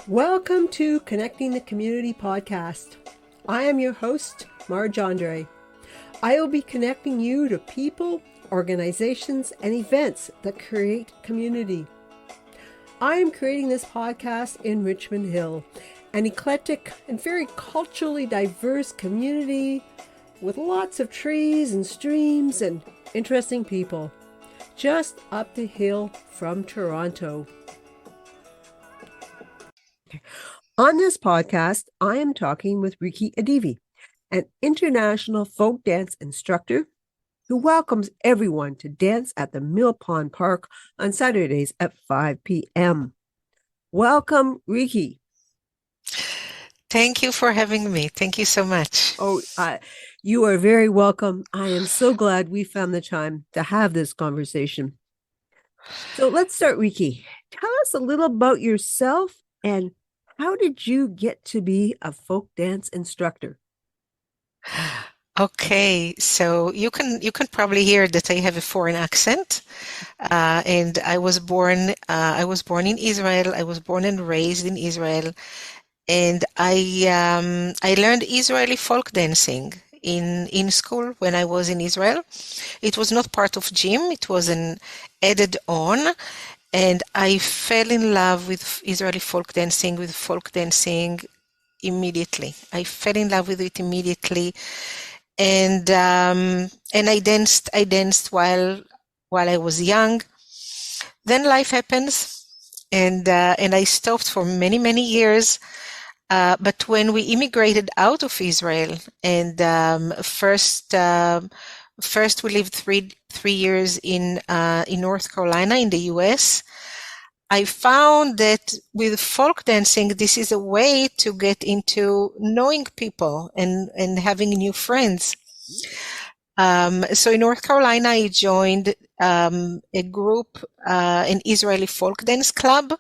Welcome to Connecting the Community podcast. I am your host, Marge Andre. I will be connecting you to people, organizations, and events that create community. I am creating this podcast in Richmond Hill, an eclectic and very culturally diverse community with lots of trees and streams and interesting people, just up the hill from Toronto. On this podcast, I am talking with Riki Adivi, an international folk dance instructor who welcomes everyone to dance at the Mill Pond Park on Saturdays at 5 p.m. Welcome, Riki. Thank you for having me. Thank you so much. You are very welcome. I am so glad we found the time to have this conversation. So let's start, Riki. Tell us a little about yourself and how did you get to be a folk dance instructor? Okay, so you can probably hear that I have a foreign accent, and I was born in Israel. I was born and raised in Israel, and I learned Israeli folk dancing in school when I was in Israel. It was not part of gym; it was an added on. And I fell in love with Israeli folk dancing, immediately. I fell in love with it immediately, and I danced while I was young. Then life happens, and I stopped for many years. But when we immigrated out of Israel, and first we lived three years in North Carolina in the U.S. I found that with folk dancing, this is a way to get into knowing people and having new friends. So in North Carolina, I joined a group, an Israeli folk dance club,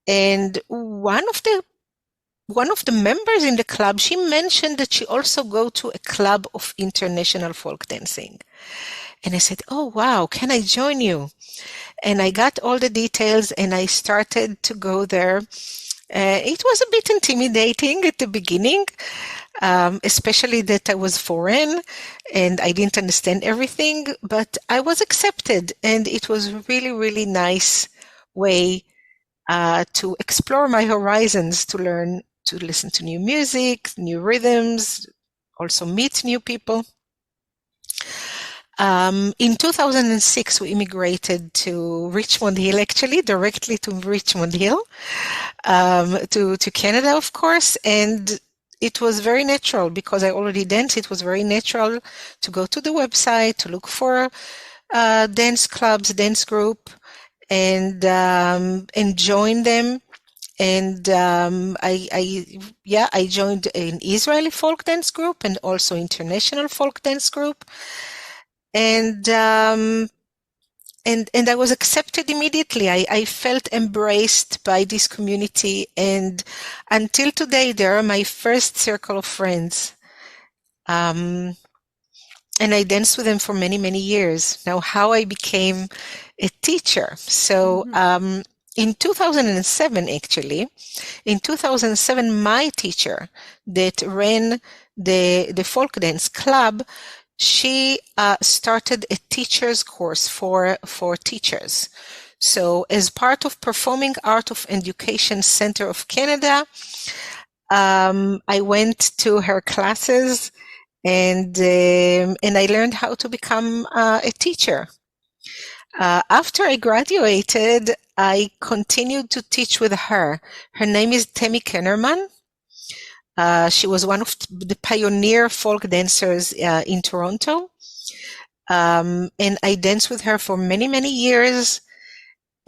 and one of the members in the club, she mentioned that she also go to a club of international folk dancing. And I said, oh, wow, can I join you? And I got all the details and I started to go there. It was a bit intimidating at the beginning, especially that I was foreign and I didn't understand everything, but I was accepted. And it was really nice way to explore my horizons, to learn to listen to new music, new rhythms, also meet new people. In 2006, we immigrated to Richmond Hill, actually, directly to Richmond Hill, to Canada, of course. And it was very natural because I already danced. It was very natural to go to the website, to look for dance clubs, dance group, and join them. And I joined an Israeli folk dance group and also international folk dance group. And I was accepted immediately. I felt embraced by this community, and until today, they are my first circle of friends. And I danced with them for many years. Now, how I became a teacher. So, in 2007, actually, my teacher that ran the folk dance club, she started a teacher's course for teachers. So as part of Performing Art of Education Center of Canada, I went to her classes and I learned how to become a teacher. After I graduated, I continued to teach with her. Her name is Tammy Kennerman. She was one of the pioneer folk dancers in Toronto. And I danced with her for many years.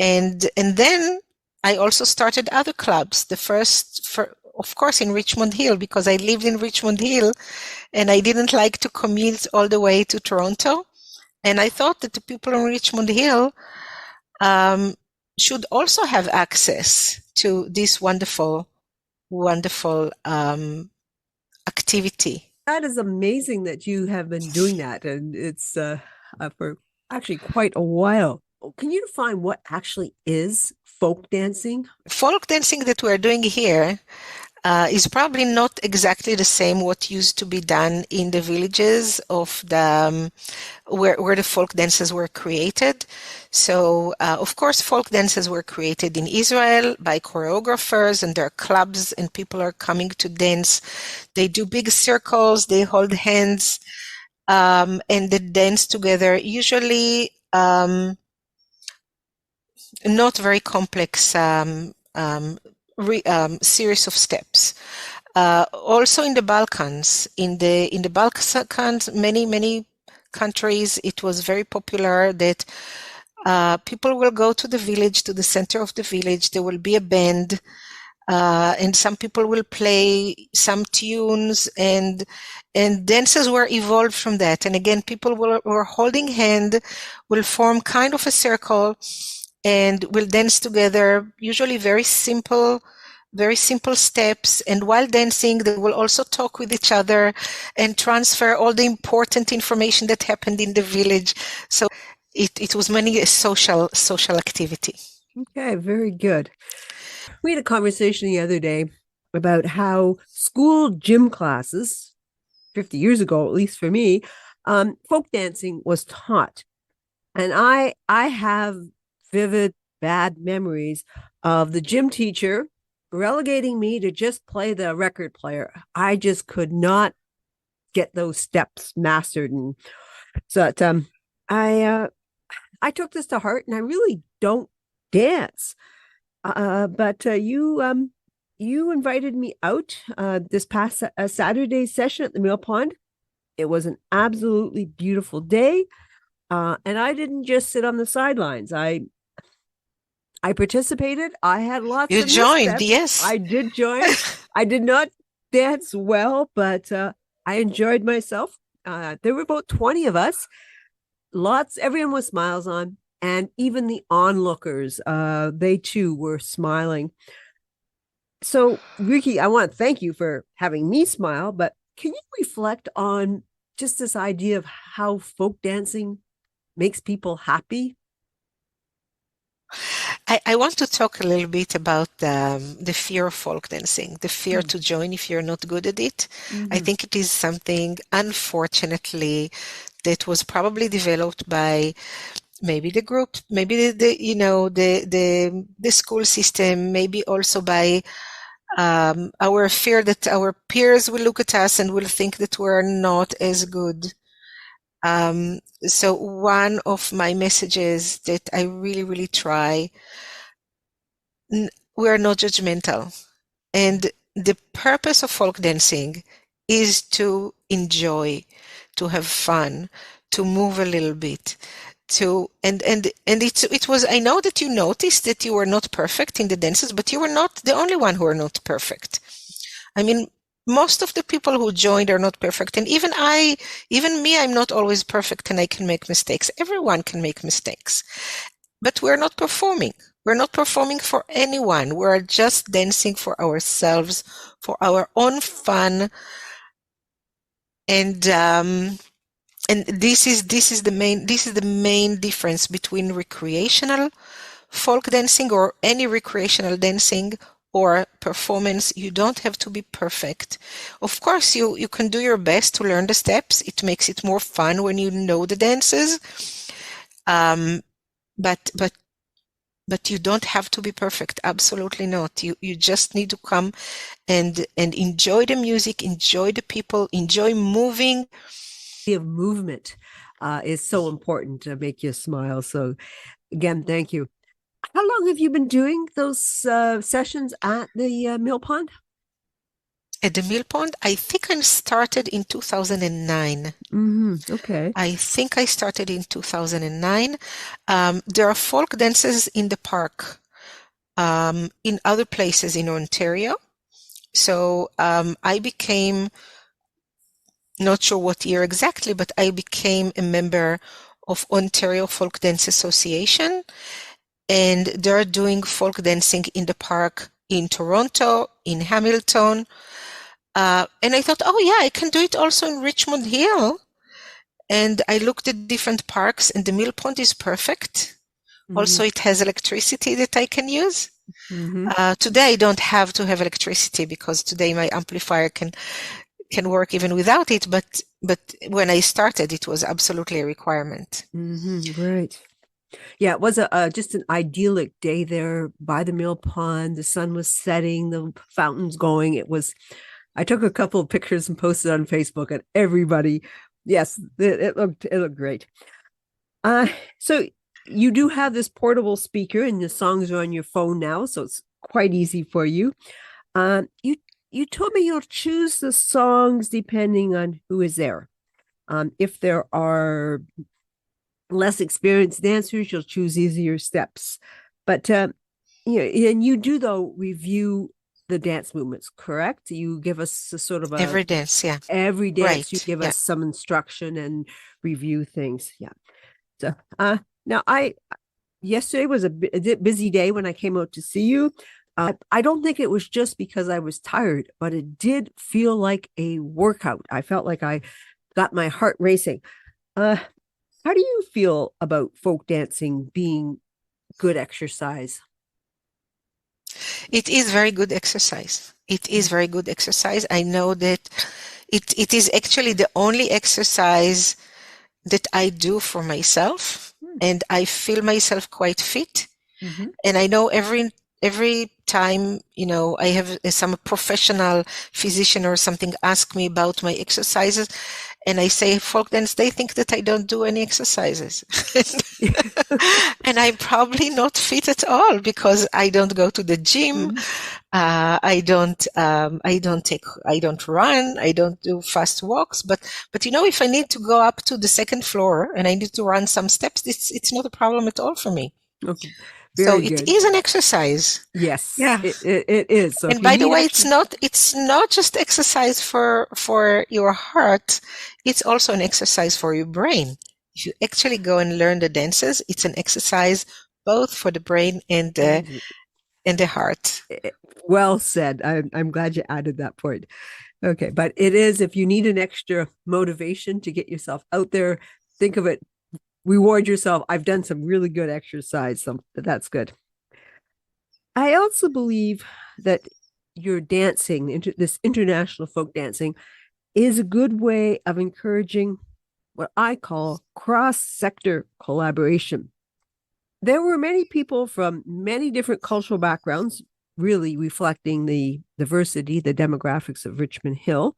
And then I also started other clubs. Of course, in Richmond Hill, because I lived in Richmond Hill and I didn't like to commute all the way to Toronto. And I thought that the people in Richmond Hill should also have access to this wonderful activity. That is amazing that you have been doing that, and it's for actually quite a while. Can you define what actually is folk dancing? Folk dancing that we're doing here is probably not exactly the same what used to be done in the villages of the where the folk dances were created. So, of course, folk dances were created in Israel by choreographers, and there are clubs, and people are coming to dance. They do big circles, they hold hands, and they dance together. Usually, not very complex series of steps. Also in the Balkans, in the Balkans, many countries, it was very popular that people will go to the village, to the center of the village. There will be a band, and some people will play some tunes, and dances were evolved from that. And again, people were holding hand, will form kind of a circle, and will dance together. Usually very simple steps, and while dancing they will also talk with each other and transfer all the important information that happened in the village. So it was mainly a social activity. Okay, very good. We had a conversation the other day about how school gym classes, 50 years ago, at least for me, folk dancing was taught. And I have vivid bad memories of the gym teacher relegating me to just play the record player. I just could not get those steps mastered, and so I took this to heart, and I really don't dance. But you invited me out this past Saturday session at the Mill Pond. It was an absolutely beautiful day, and I didn't just sit on the sidelines. I participated. I had lots You of joined, missteps. yes. I did join. I did not dance well, but I enjoyed myself. There were about 20 of us. Everyone with smiles on, and even the onlookers, they too were smiling. So, Riki, I want to thank you for having me smile, but can you reflect on just this idea of how folk dancing makes people happy? I want to talk a little bit about the fear of folk dancing, the fear to join if you're not good at it. I think it is something, unfortunately, that was probably developed by maybe the group, maybe the school system, maybe also by our fear that our peers will look at us and will think that we're not as good. So one of my messages that I really try, we are not judgmental. And the purpose of folk dancing is to enjoy, to have fun, to move a little bit, it was, I know that you noticed that you were not perfect in the dances, but you were not the only one who are not perfect. I mean, most of the people who joined are not perfect. And even me, I'm not always perfect, and I can make mistakes. Everyone can make mistakes. But we're not performing. We're not performing for anyone. We're just dancing for ourselves, for our own fun. And this is the main difference between recreational folk dancing or any recreational dancing or performance. You don't have to be perfect. Of course, you can do your best to learn the steps. It makes it more fun when you know the dances. But you don't have to be perfect. Absolutely not. You just need to come and enjoy the music, enjoy the people, enjoy moving. Of movement is so important to make you smile. So again, thank you. How long have you been doing those sessions at the Mill Pond? At the Mill Pond, I think I started in 2009. Okay. I think I started in 2009. There are folk dances in the park, in other places in Ontario. So I became, not sure what year exactly, but I became a member of Ontario Folk Dance Association. And they're doing folk dancing in the park in Toronto, in Hamilton. And I thought, oh yeah, I can do it also in Richmond Hill. And I looked at different parks, and the Mill Pond is perfect Also, it has electricity that I can use. Mm-hmm. Today, I don't have to have electricity because today my amplifier can work even without it. But when I started, it was absolutely a requirement. Mm-hmm. Great. Yeah, it was just an idyllic day there by the mill pond. The sun was setting, the fountains going. I took a couple of pictures and posted on Facebook, and everybody, yes, it looked great. So you do have this portable speaker, and the songs are on your phone now, so it's quite easy for you. You told me you'll choose the songs depending on who is there. If there are less experienced dancers, you'll choose easier steps. But and you do though review the dance movements, correct? You give us a sort of Every dance, yeah. every dance. You Right, give yeah. us some instruction and review things. Yeah. So now yesterday was a busy day when I came out to see you. I don't think it was just because I was tired, but it did feel like a workout. I felt like I got my heart racing. How do you feel about folk dancing being good exercise? It is very good exercise. It is very good exercise. I know that it is actually the only exercise that I do for myself, and I feel myself quite fit. Mm-hmm. And I know every time, I have some professional physician or something ask me about my exercises, and I say folk dance, they think that I don't do any exercises. And I'm probably not fit at all because I don't go to the gym. Mm-hmm. I don't run. I don't do fast walks. But if I need to go up to the second floor and I need to run some steps, it's not a problem at all for me. Okay. So Very it good. is an exercise. Yes. Yeah. It is. So and by the way, it's not just exercise for your heart. It's also an exercise for your brain. If you actually go and learn the dances, it's an exercise both for the brain and the heart. Well said. I'm glad you added that point. Okay, but it is, if you need an extra motivation to get yourself out there, think of it, reward yourself. I've done some really good exercise, so that's good. I also believe that your dancing, this international folk dancing, is a good way of encouraging what I call cross-sector collaboration. There were many people from many different cultural backgrounds, really reflecting the diversity, the demographics of Richmond Hill.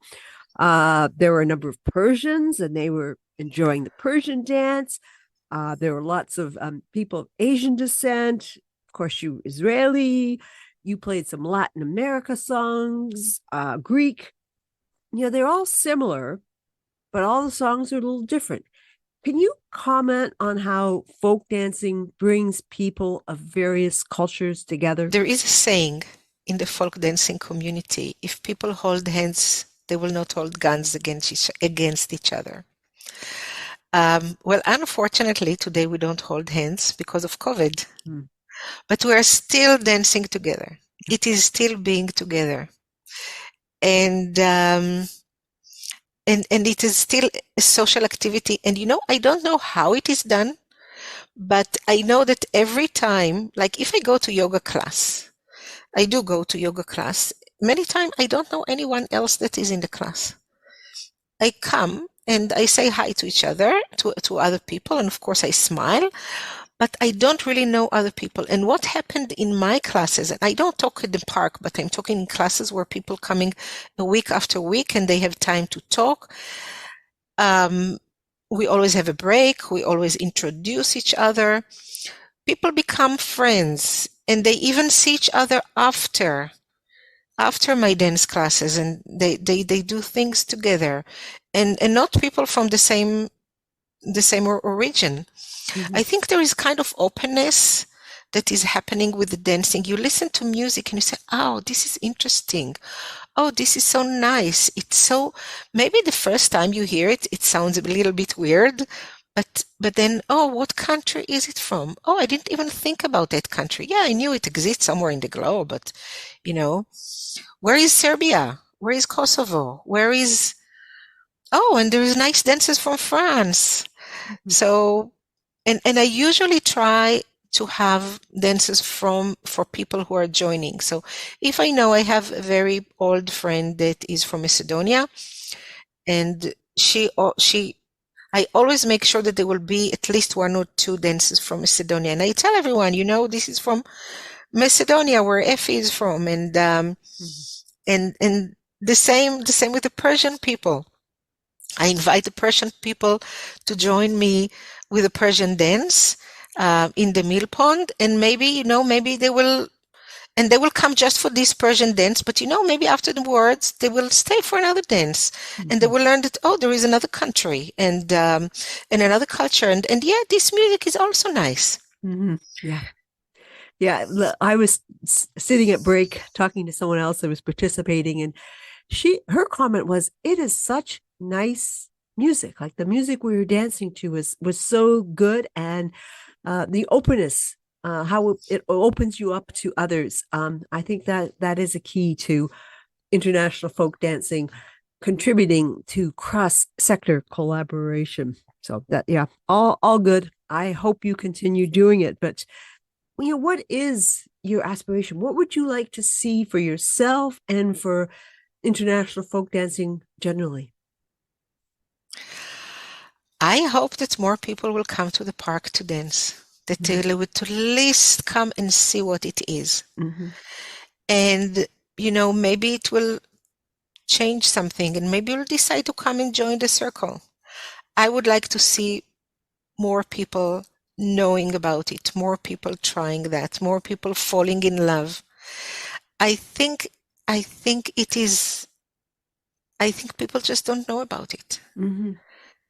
There were a number of Persians, and they were enjoying the Persian dance. There were lots of people of Asian descent. Of course, you Israeli. You played some Latin America songs, Greek. They're all similar, but all the songs are a little different. Can you comment on how folk dancing brings people of various cultures together? There is a saying in the folk dancing community: if people hold hands, they will not hold guns against each other. Well, unfortunately, today we don't hold hands because of COVID. But we are still dancing together. It is still being together. And it is still a social activity. And I don't know how it is done, but I know that every time, like if I go to yoga class, I do go to yoga class. Many times I don't know anyone else that is in the class. I come and I say hi to each other, to other people, and of course I smile, but I don't really know other people. And what happened in my classes, and I don't talk in the park, but I'm talking in classes where people coming a week after week and they have time to talk. We always have a break. We always introduce each other. People become friends, and they even see each other after my dance classes, and they do things together, and not people from the same origin. Mm-hmm. I think there is kind of openness that is happening with the dancing. You listen to music and you say, oh, this is interesting. Oh, this is so nice. It's so, maybe the first time you hear it, it sounds a little bit weird, but then, oh, what country is it from? Oh, I didn't even think about that country. Yeah, I knew it exists somewhere in the globe, but where is Serbia? Where is Kosovo? Where is, oh, and there's nice dances from France. Mm-hmm. So, and I usually try to have dances for people who are joining. So if I know I have a very old friend that is from Macedonia, and I always make sure that there will be at least one or two dances from Macedonia. And I tell everyone, this is from Macedonia, where Effie is from, and the same with the Persian people. I invite the Persian people to join me with a Persian dance in the mill pond, and maybe they will come just for this Persian dance, but maybe afterwards they will stay for another dance, and they will learn that, there is another country and another culture, and yeah, this music is also nice. Yeah, I was sitting at break talking to someone else that was participating, and her comment was, it is such nice music. Like the music we were dancing to was so good, and the openness, how it opens you up to others. I think that is a key to international folk dancing, contributing to cross-sector collaboration. So that, yeah, all good. I hope you continue doing it. But what is your aspiration? What would you like to see for yourself and for international folk dancing generally? I hope that more people will come to the park to dance, that they would at least come and see what it is. And, maybe it will change something, and maybe you'll decide to come and join the circle. I would like to see more people knowing about it, more people trying that, more people falling in love. I think people just don't know about it.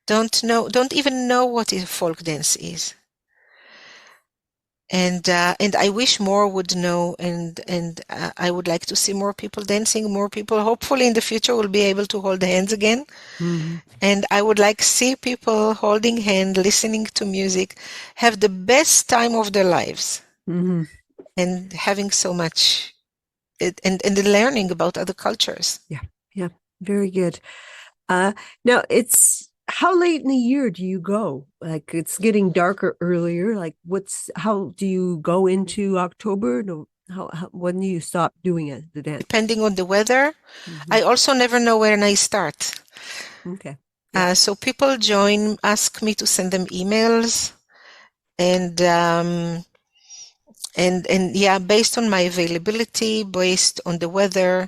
Don't even know what a folk dance is. And I wish more would know, and I would like to see more people dancing, more people hopefully in the future will be able to hold hands again. And I would like to see people holding hands, listening to music, have the best time of their lives, and having so much, and learning about other cultures. Yeah, very good. Now, how late in the year do you go? Like, it's getting darker earlier. Like, how do you go into October? No, when do you stop doing it, the dance? Depending on the weather. I also never know when I start. Okay. Yeah. So people ask me to send them emails, and yeah, based on my availability, based on the weather,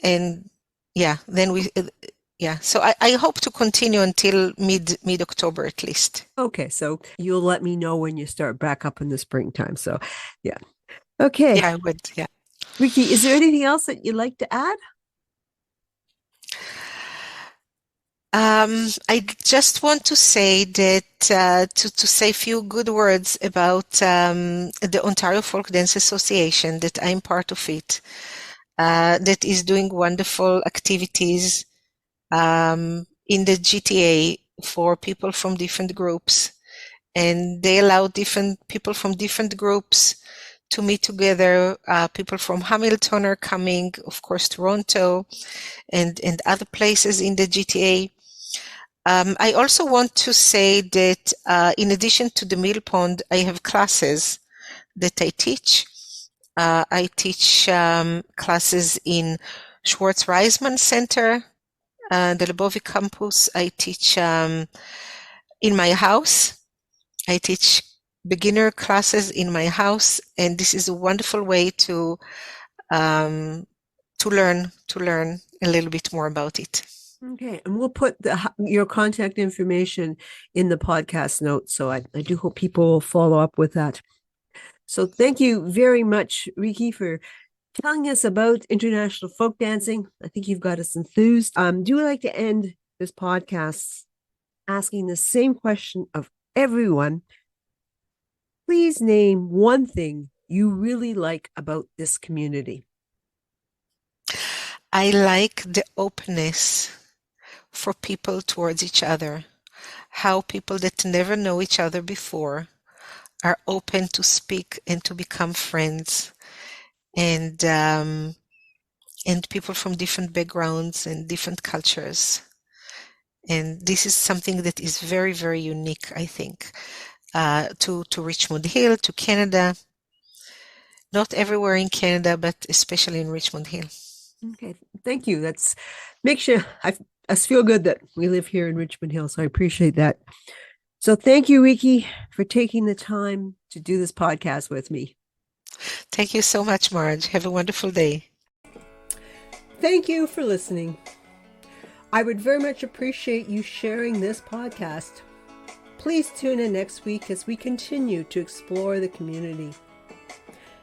and yeah, then so I hope to continue until mid-October at least. Okay, so you'll let me know when you start back up in the springtime. So yeah. Okay. Yeah, I would, yeah. Riki, is there anything else that you'd like to add? I just want to say that to say a few good words about the Ontario Folk Dance Association, that I'm part of it, that is doing wonderful activities in the GTA for people from different groups, and they allow different people from different groups to meet together. People from Hamilton are coming, of course, Toronto, and other places in the GTA. I also want to say that in addition to the Mill Pond, I have classes that I teach. I teach classes in Schwartz Reisman Center, the Lebovic campus. I teach in my house. I teach beginner classes in my house, and this is a wonderful way to learn a little bit more about it. Okay, and we'll put your contact information in the podcast notes, so I do hope people will follow up with that. So thank you very much, Riki, for telling us about international folk dancing. I think you've got us enthused. Do like to end this podcast asking the same question of everyone. Please name one thing you really like about this community. I like the openness for people towards each other, how people that never know each other before are open to speak and to become friends, and people from different backgrounds and different cultures. And this is something that is very, very unique, I think. to Richmond Hill, to Canada. Not everywhere in Canada, but especially in Richmond Hill. Okay, thank you. That's makes us feel good that we live here in Richmond Hill, so I appreciate that. So thank you, Riki, for taking the time to do this podcast with me. Thank you so much, Marge. Have a wonderful day. Thank you for listening. I would very much appreciate you sharing this podcast. Please tune in next week as we continue to explore the community.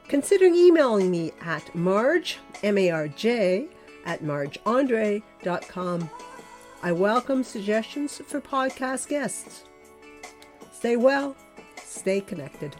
Consider emailing me at Marge, M-A-R-J, at margeandre.com. I welcome suggestions for podcast guests. Stay well, stay connected.